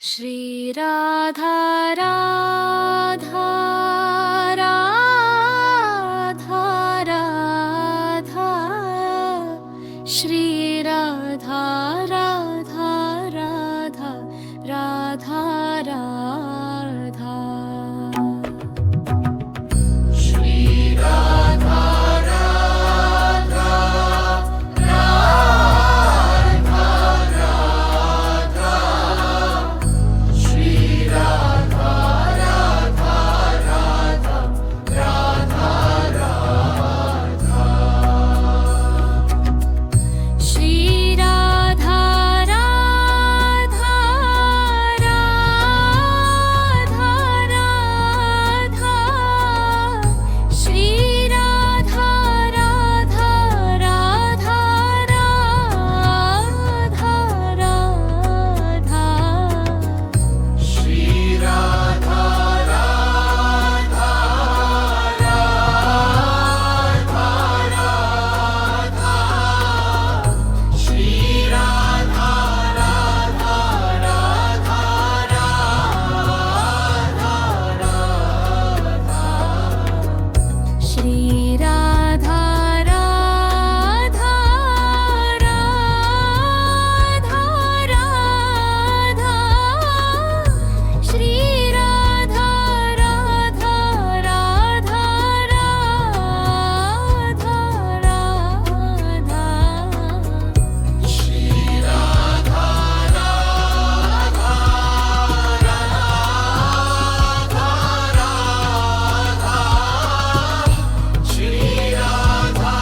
Shri Radha Radha Radha Radha Shri Radha Radha Radha Radha Radha Shri Radha Radha Radha Radha Shri Radha Radha Radha Radha Radha Shri Radha Radha Radha Radha Shri Radha Radha Radha Radha Radha Shri Radha Radha Radha Shri Radha Radha Radha Radha Shri Radha Radha Radha Radha Shri Radha Radha Radha Radha Shri Radha Radha Shri Radha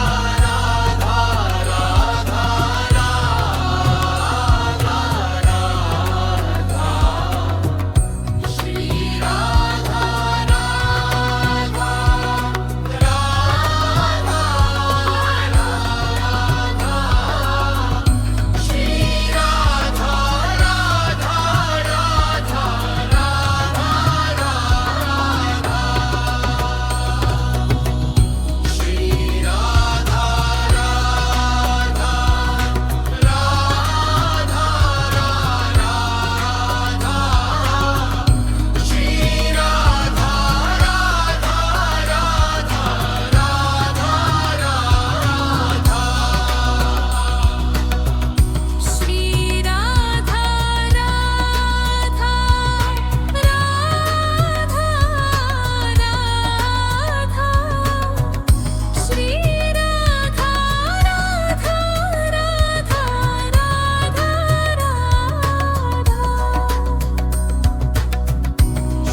Shri Radha Shri Radha Shri Radha Shri Radha Shri Radha Radha Radha Radha Shri Radha Radha Radha Radha Radha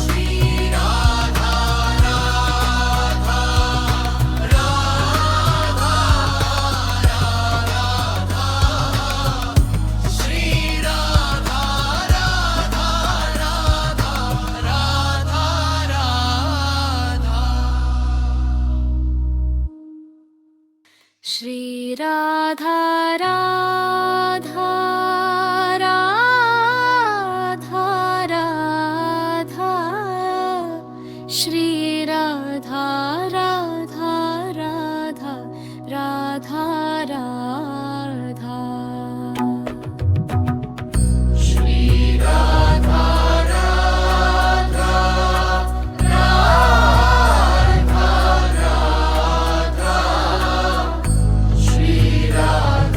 Shri Radha Radha Shri Radha Shri Radha Radha Radha Radha Shri Radha Radha Radha Radha Radha Shri Radha Radha Radha Radha Shri Radha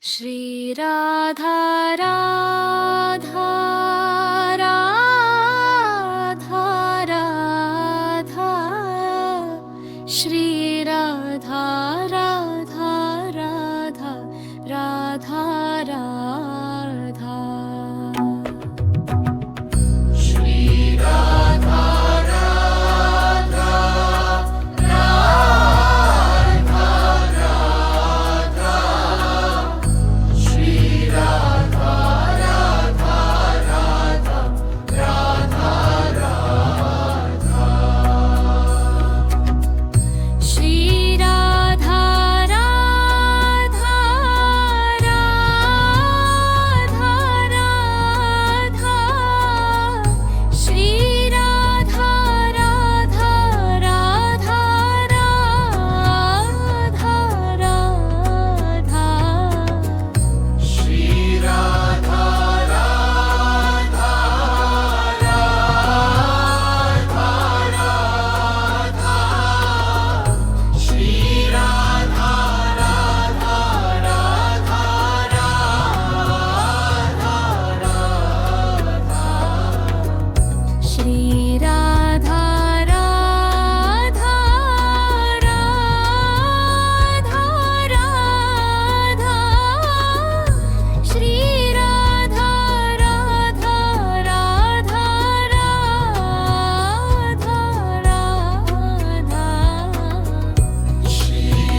Shri Radha Radha Radha Radha Shri Radha Radha Radha Radha Radha Shri Radha Radha Radha Radha Shri Radha Radha Radha Radha Radha Shri Radha Radha Radha Radha Shri Radha Radha Radha Radha Shri Radha Radha Radha Shri Radha Radha Radha Radha Shri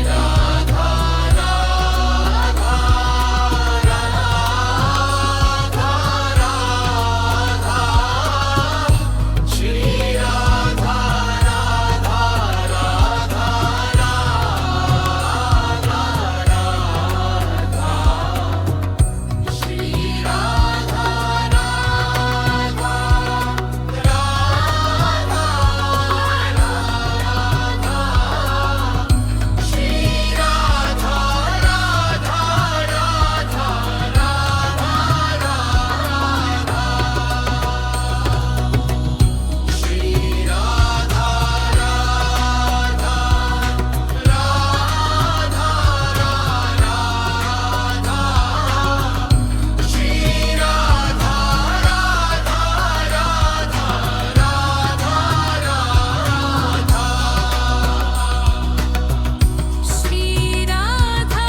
Radha Radha Radha Radha Shri Radha Radha Radha Radha Shri Radha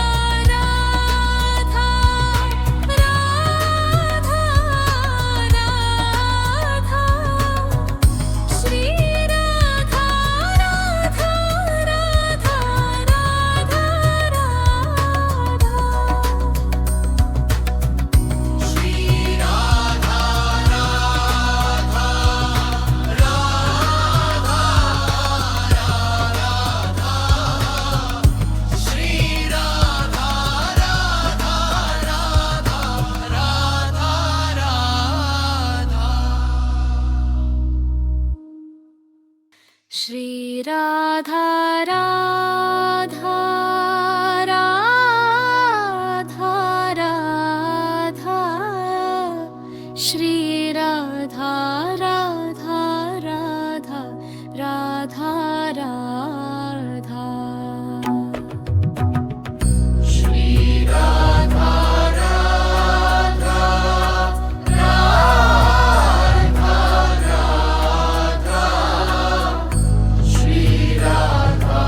Shri Radha Radha Radha Radha Shri Radha Radha Radha Radha Radha Shri Radha Radha Radha Radha Shri Radha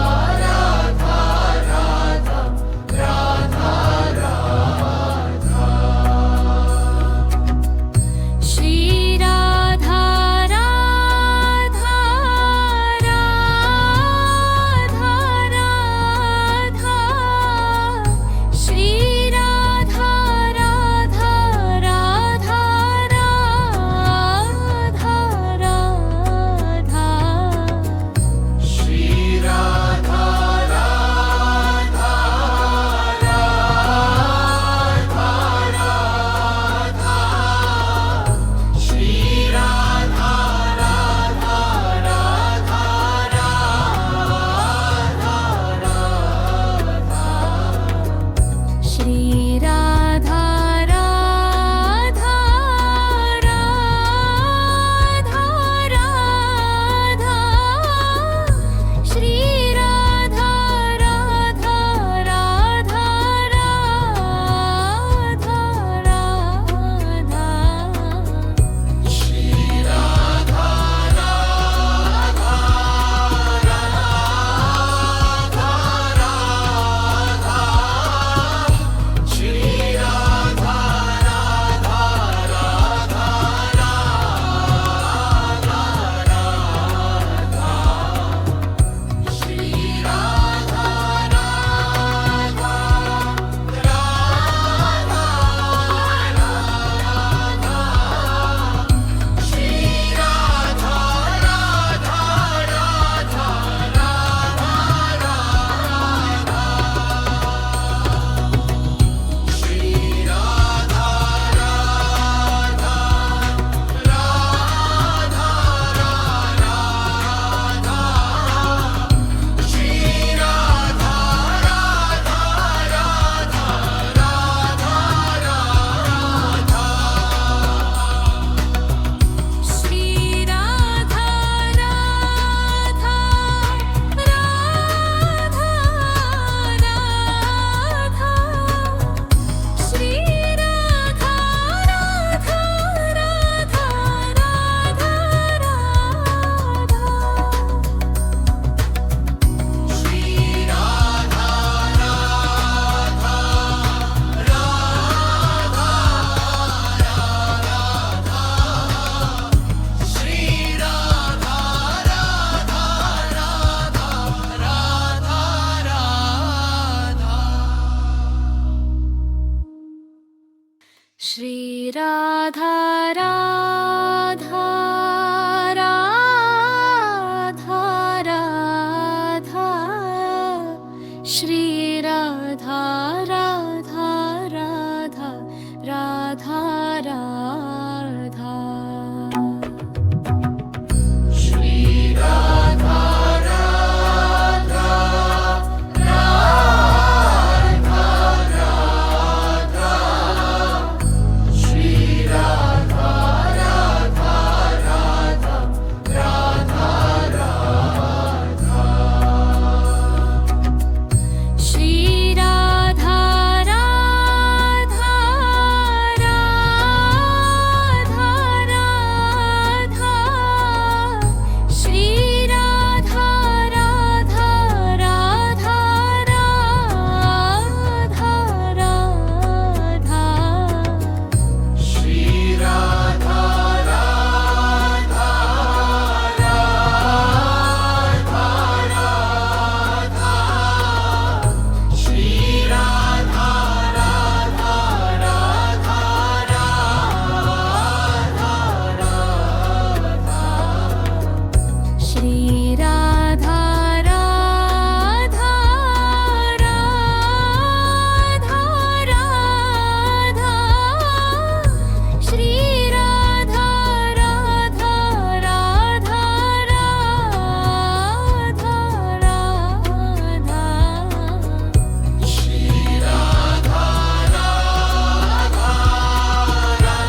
Shri Radha Radha Radha Radha Shri Radha Radha Radha Radha Radha Shri Radha Radha Radha Radha Shri Radha Radha Radha Radha Radha Shri Radha Radha Radha Radha Shri Radha Radha Radha Radha Radha Shri Radha Radha Radha Radha Shri Radha Radha Radha Radha Shri Radha Radha Radha Radha Shri Radha Radha Radha Radha Radha Shri Radha Radha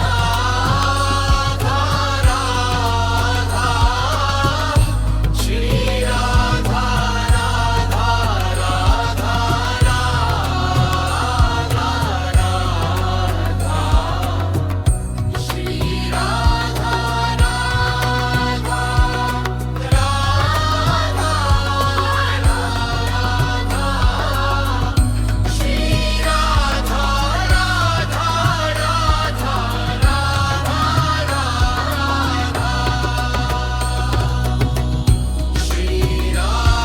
Radha Shri Radha Radha Radha Shri Radha Radha Shri Radha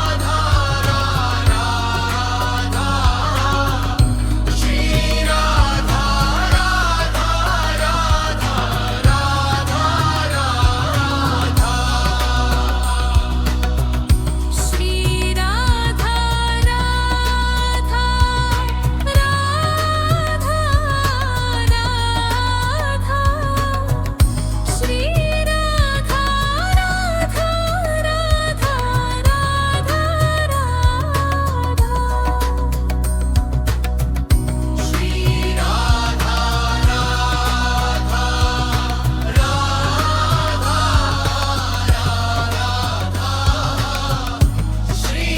Radha Radha Shri Radha Radha Radha Radha Shri Radha Radha Radha Radha Shri Radha Radha Radha Radha Shri Radha Radha Radha Radha Shri Radha Shri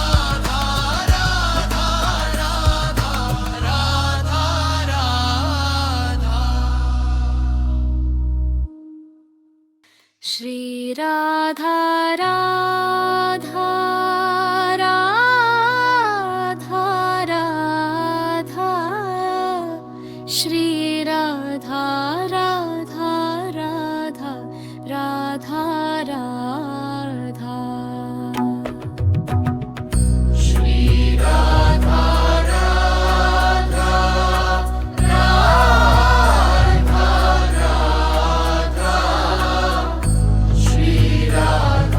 Radha Shri Radha Radha Radha Radha Shri Radha Radha Radha Radha Radha Shri Radha Radha Radha Radha Shri Radha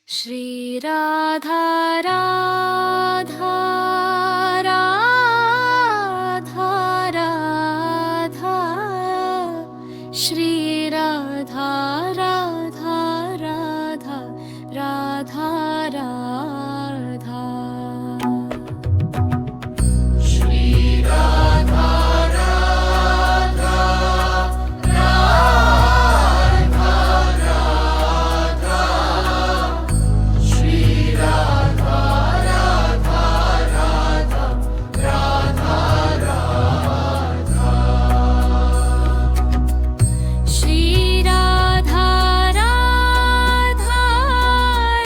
Shri Radha Radha Radha Radha Shri Radha Radha Radha Radha Radha Shri Radha Radha Radha Radha Shri Radha Radha Radha Radha Radha Shri Radha Radha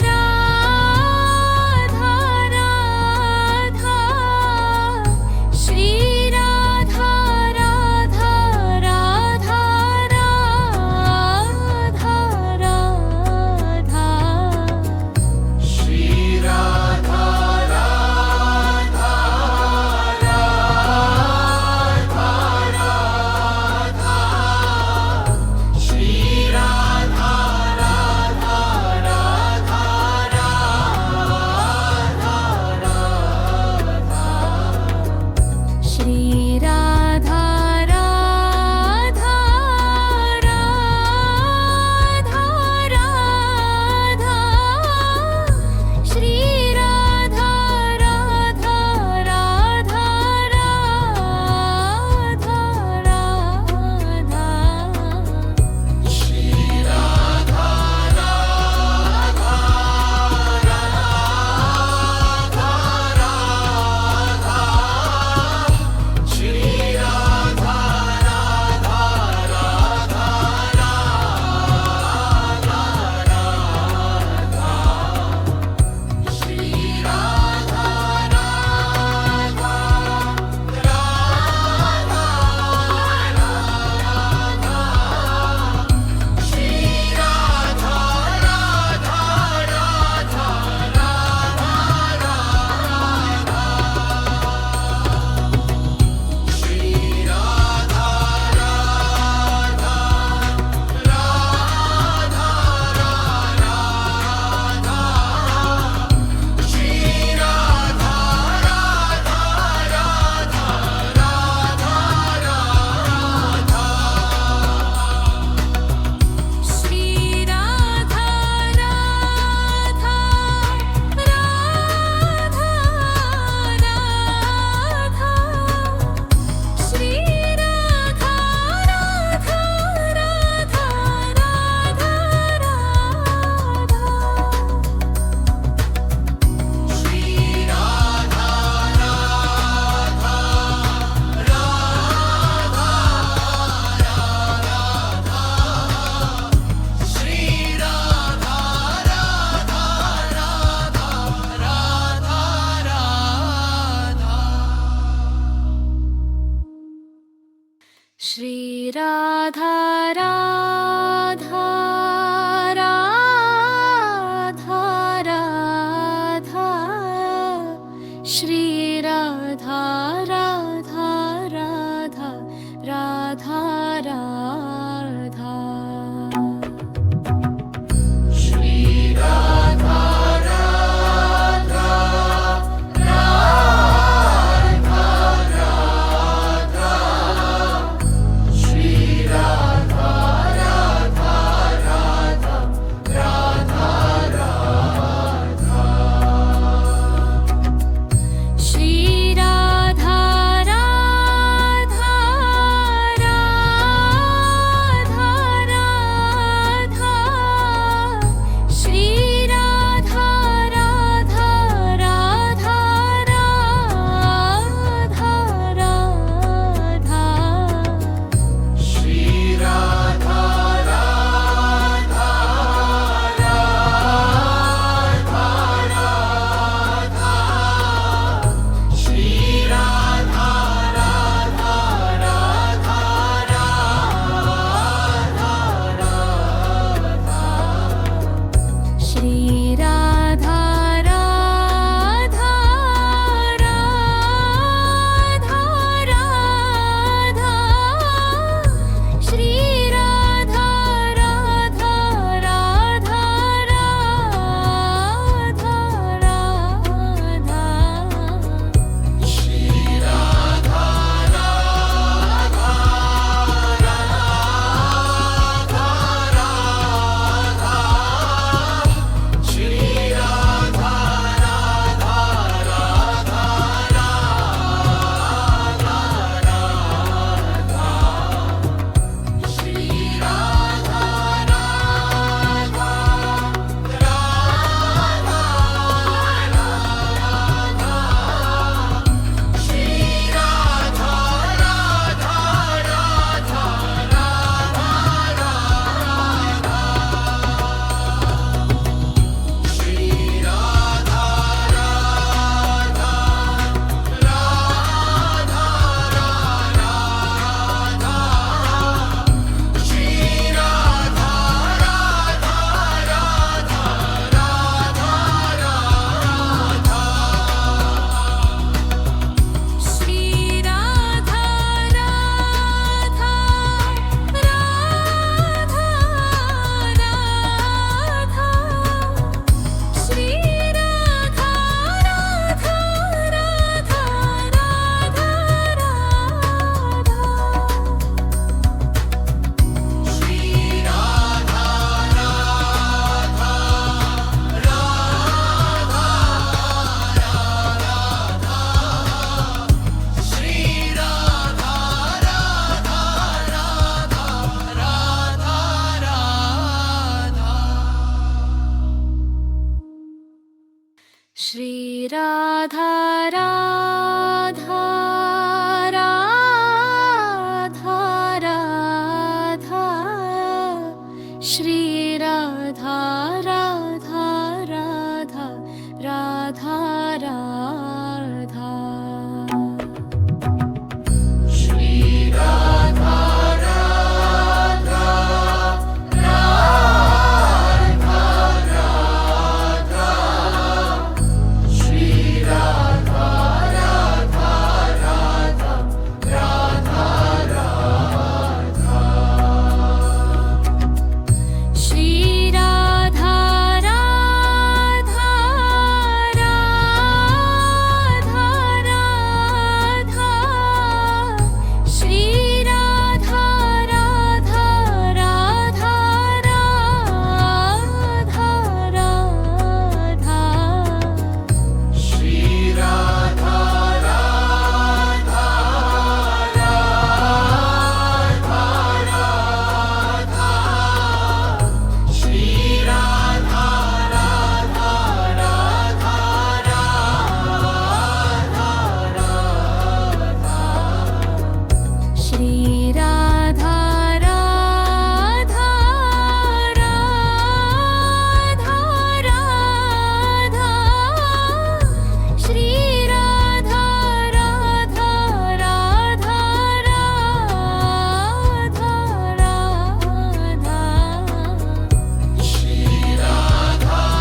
Radha Radha Shri Radha Radha Radha Radha Radha Shri Radha Radha Radha Shri Radha Radha Radha Radha Shri Radha Radha Radha Radha Shri Radha Radha Radha Radha Shri Radha Radha Shri Radha Shri Radha Shri Radha Shri Radha Shri Radha Shri Radha Radha Radha Radha Shri Radha Radha Radha Radha Radha Shri Radha Radha Shri Radha Shri Radha Radha Radha Radha Shri Radha Radha Radha Radha Radha Shri Radha Radha Radha Radha Shri Radha Shri Radha Radha Radha Radha Shri Radha Radha Radha Radha Radha Shri Radha Radha Radha Radha Shri Radha Radha Radha Radha Radha Shri Radha Radha Radha Radha Shri Radha Radha Radha Radha Shri Radha Radha Radha Shri Radha Radha Radha Radha Shri Radha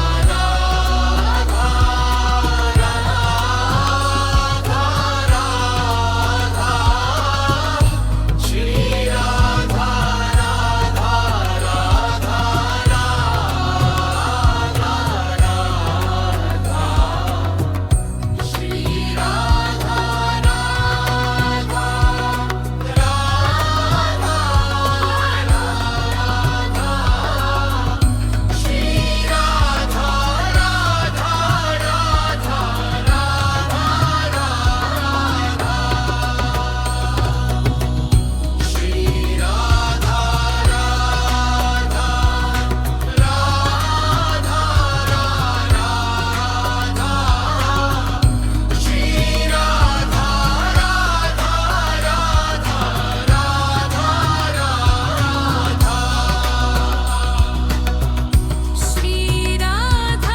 Radha Radha Radha Shri Radha Radha Radha Radha Shri Radha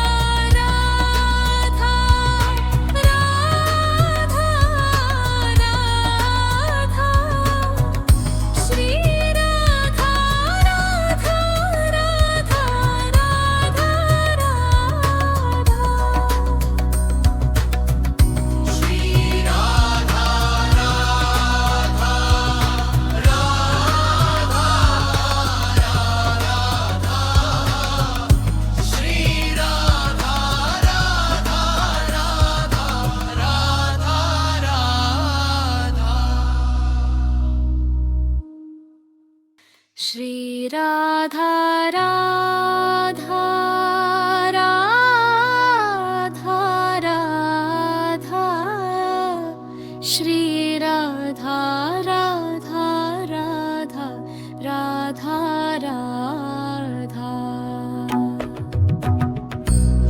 Shri Radha Radha Radha Radha Shri Radha Radha Radha Radha Radha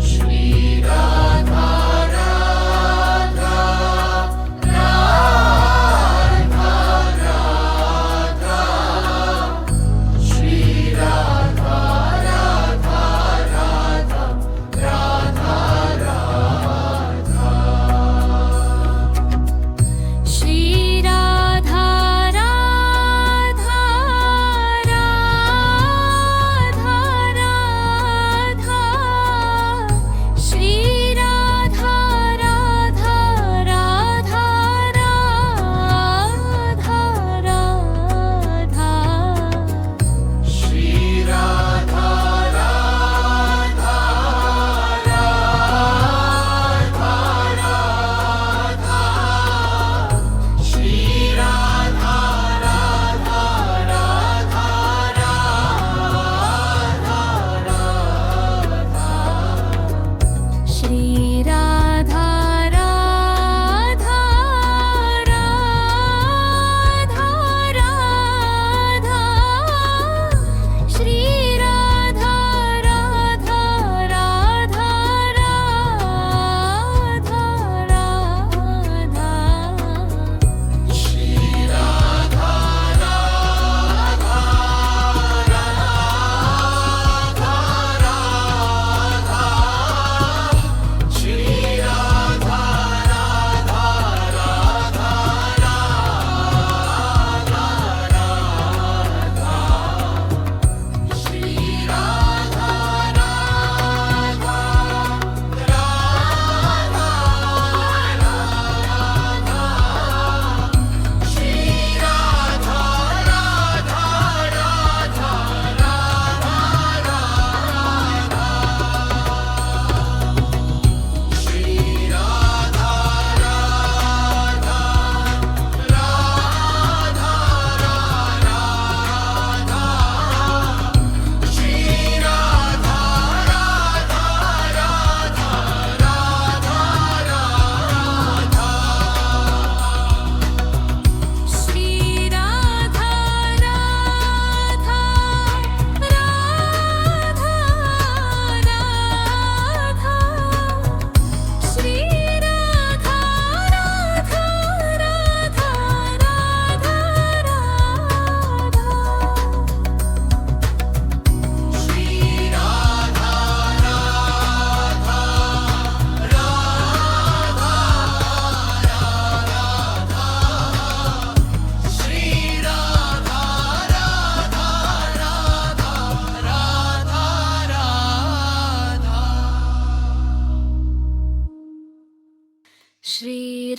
Shri Radha Radha Radha Radha Shri Radha Radha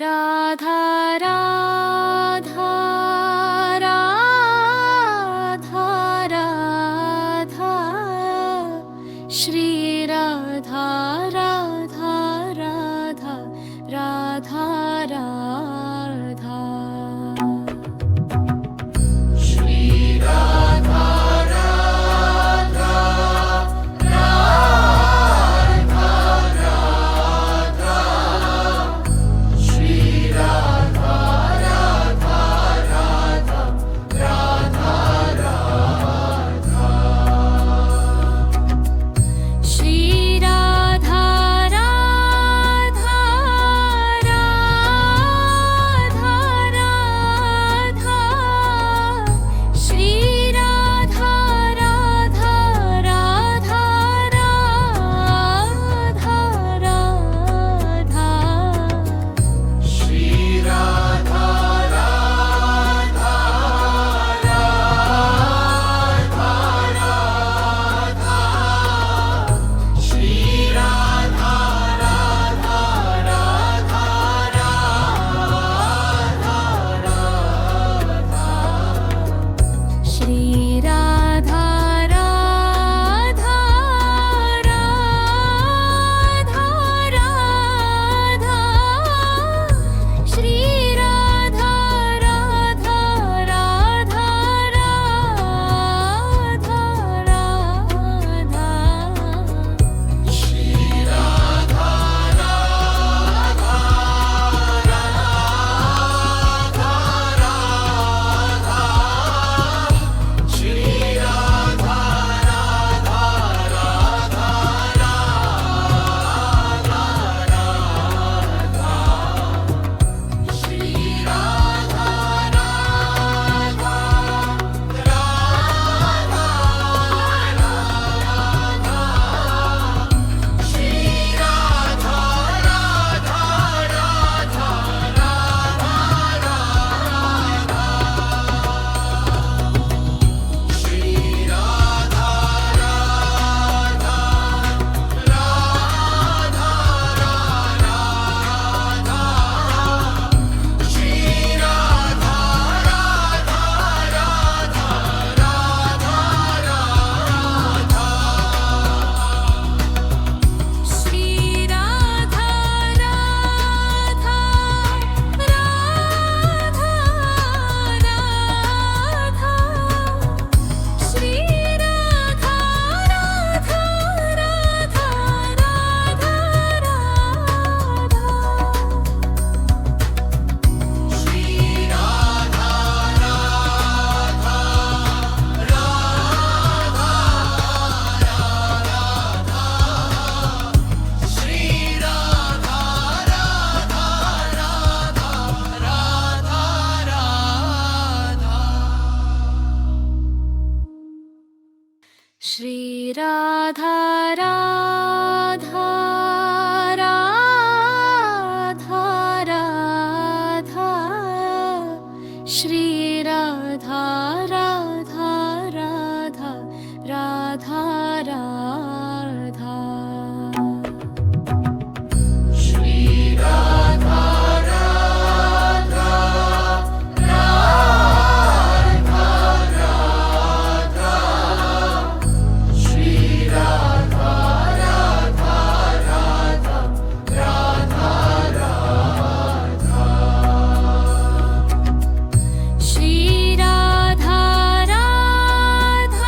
Radha Radha Radha Radha Shri Radha Radha Radha Radha Radha Shri Radha Radha Radha Radha Shri Radha Radha Radha Radha Radha Shri Radha Radha Radha Radha Shri Radha Radha Radha Radha Radha Shri Radha Radha Radha Radha Shri Radha Radha Radha Radha Shri Radha Radha Radha Radha Shri Radha Radha Radha Radha Radha Shri Radha Radha Radha Shri Radha Radha Shri Radha Shri Radha Shri Radha Shri Radha Radha Shri Radha Radha Radha Shri Radha Radha Shri Radha Shri Radha Radha Radha Radha Shri Radha Radha Radha Radha Radha Shri Radha Radha Radha Radha Shri Radha Radha Radha Radha Radha Shri Radha Radha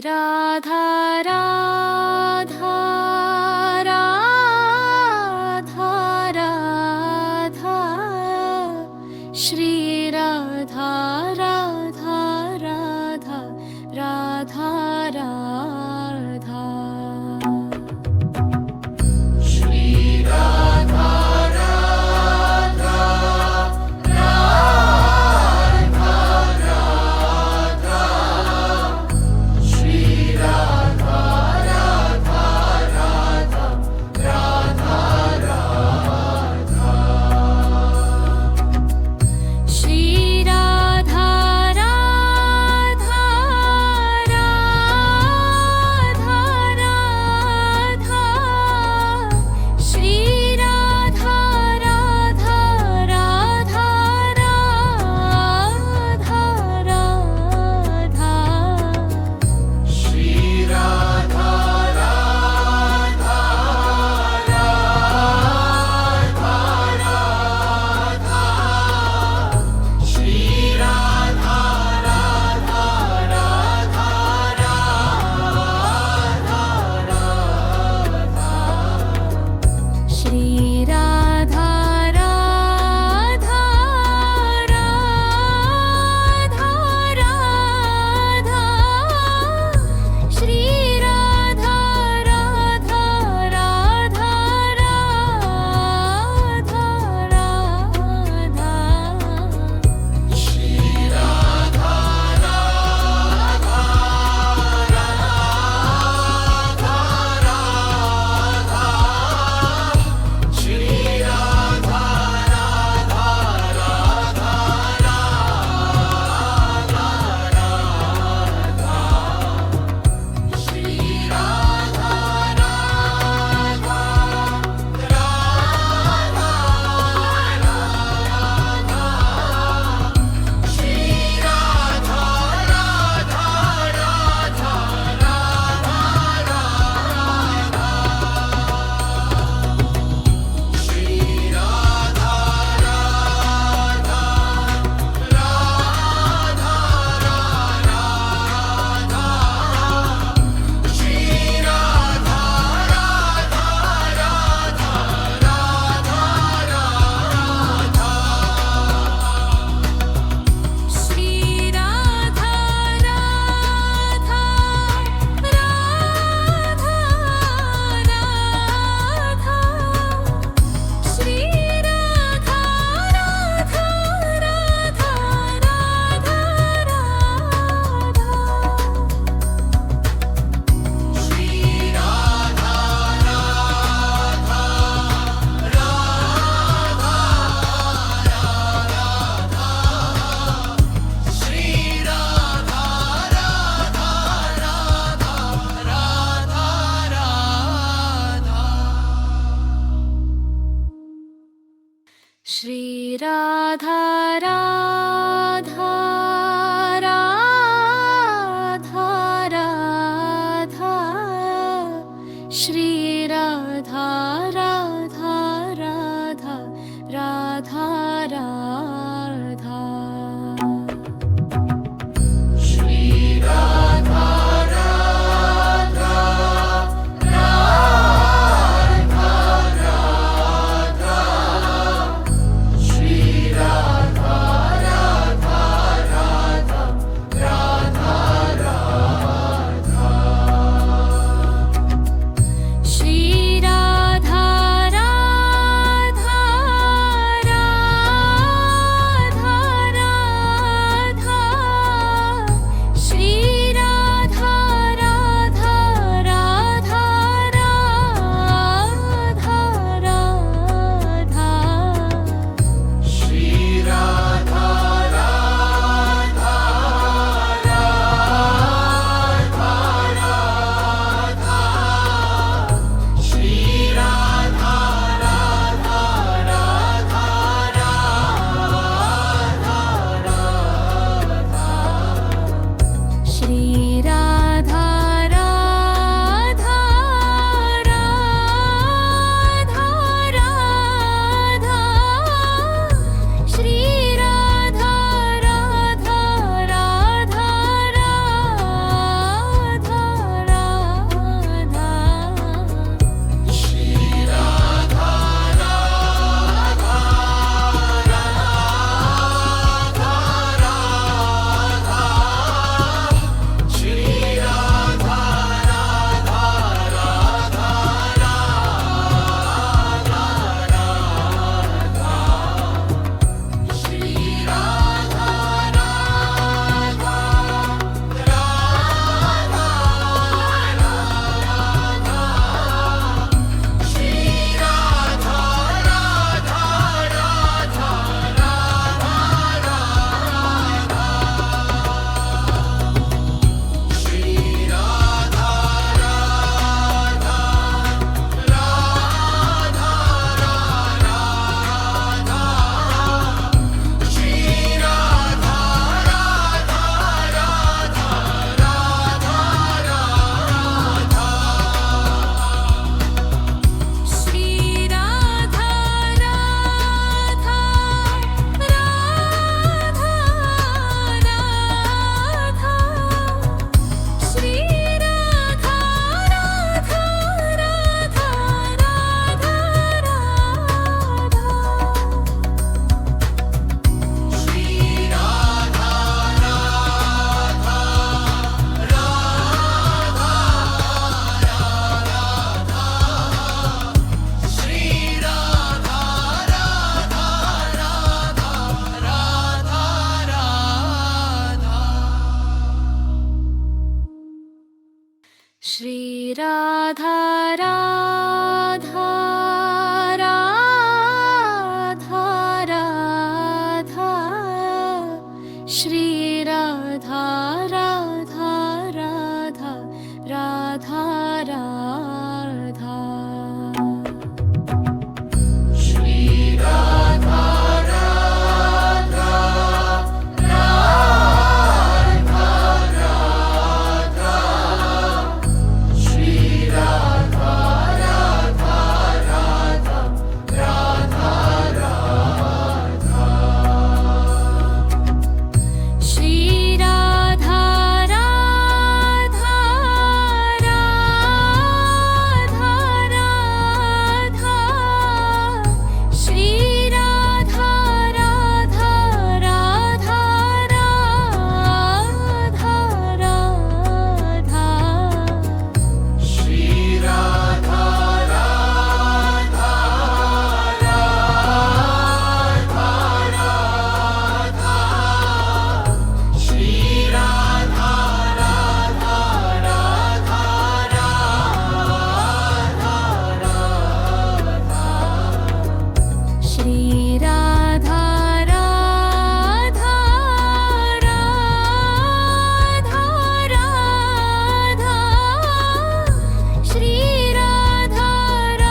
Radha Radha Radha Radha Shri Radha Radha Radha Radha Radha Shri Radha Radha Radha Radha Shri Radha Radha Radha Radha Radha Shri Radha Radha Radha Radha Shri Radha Radha Radha Radha Radha Shri Radha Radha Radha Shri Radha Radha Radha Radha Shri Radha Radha Radha Radha Shri Radha Radha Radha Radha Shri Radha Radha Shri Radha Shri Radha Shri Radha Shri Radha Shri Radha Shri Radha Radha Radha Radha Shri Radha Radha Radha Radha Radha Shri Radha Shri Radha Shri Radha Radha Radha Radha Shri Radha Radha Radha Radha Radha Shri Radha Radha Radha Radha Shri Radha Radha Radha Radha Shri Radha Radha Radha Radha Radha Shri Radha Radha Radha Radha Shri Radha Radha Radha Radha Radha Shri Radha Radha Radha Radha Shri Radha Radha Radha Radha Shri Radha Radha Radha Shri Radha Radha Radha Radha Shri Radha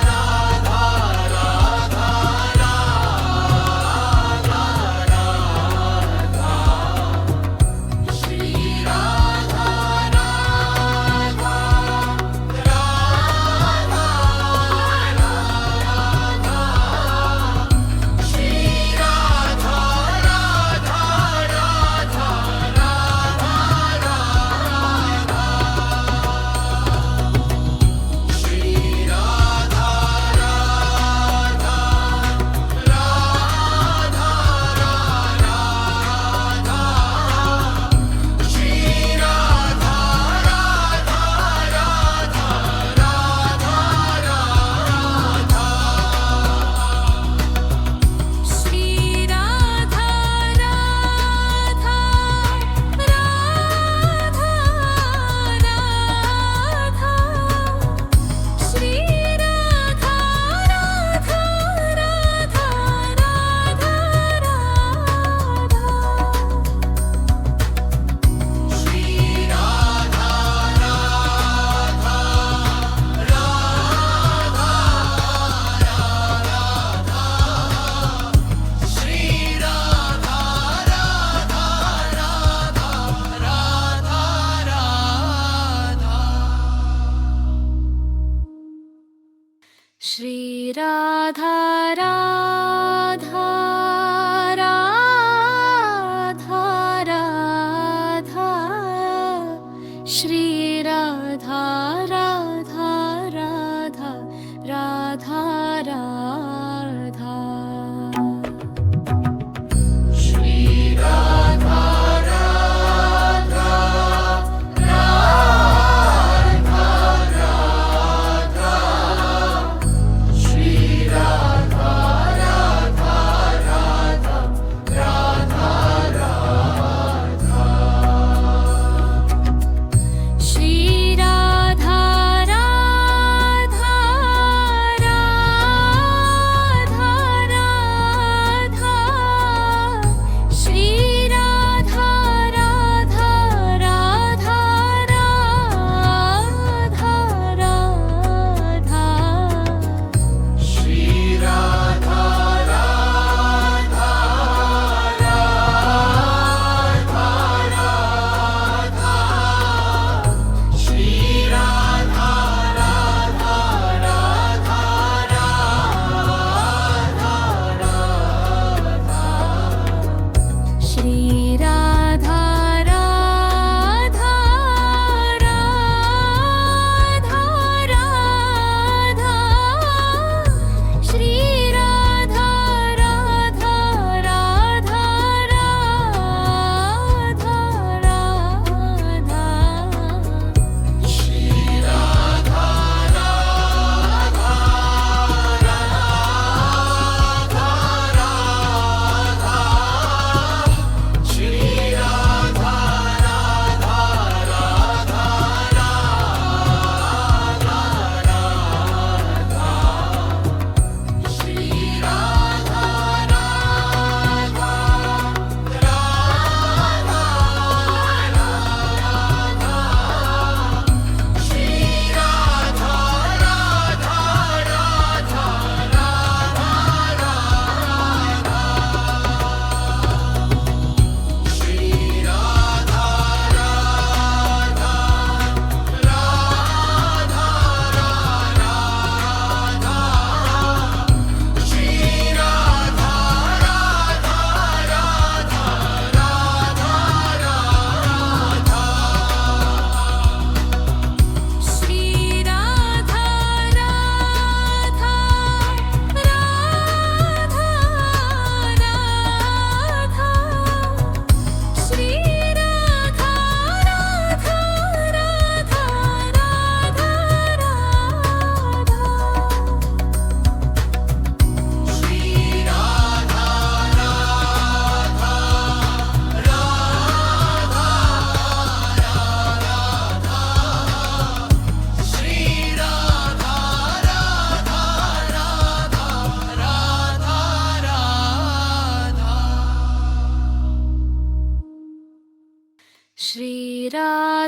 Radha Radha Radha Shri Radha Radha Radha Radha Shri Radha Shri Radha Radha Radha Radha Shri Radha Radha Radha Radha Radha Shri Radha Radha Radha Radha Shri Radha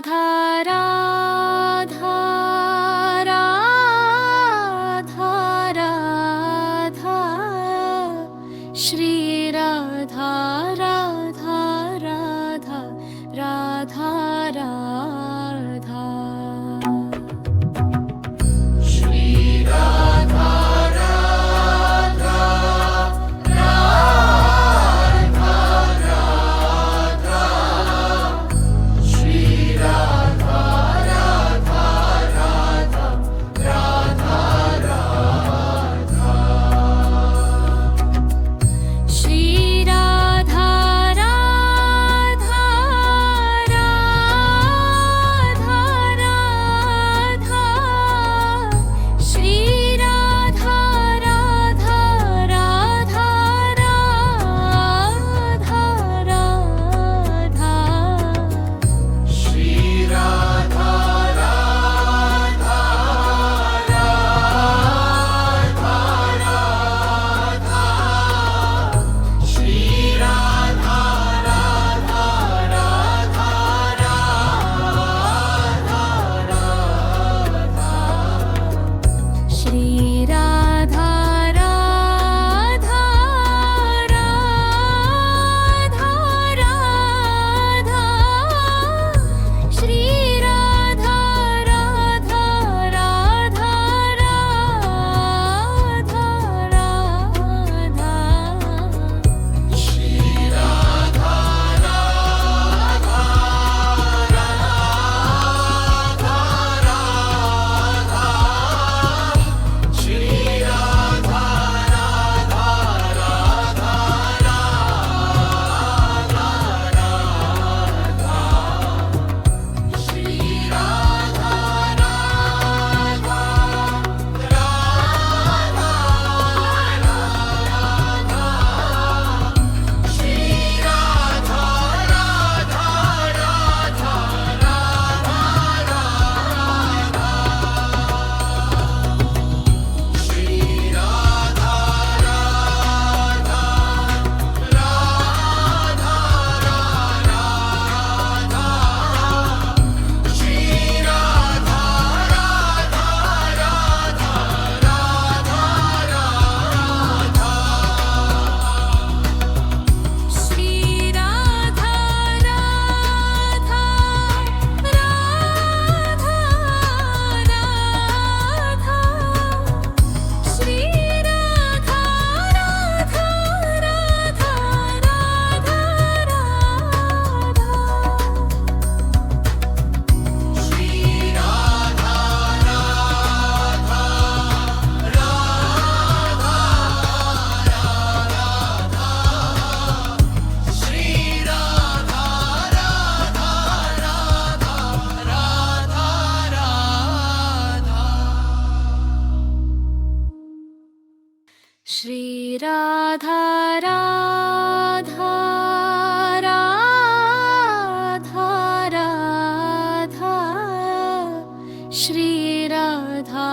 Radha Radha Radha Radha Shri Radha Radha Radha Radha Radha Shri Radha Radha Radha Radha Shri Radha Radha Radha Radha Radha Shri Radha Radha Radha Radha Shri Radha Radha Radha Radha Radha Shri Radha Radha Radha Radha Shri Radha Radha Radha Radha Shri Radha Radha Radha Radha Shri Radha Radha Radha Radha Radha Shri Radha Radha Radha Shri Radha Radha Radha Radha Shri Radha Radha Radha Shri Radha Radha Radha Shri Radha Radha Radha Radha Shri Radha Radha Radha Radha Shri Radha Radha Radha Shri Radha Radha Radha Radha Shri Radha Radha Shri Radha Radha Shri Radha Radha Radha Radha Shri Radha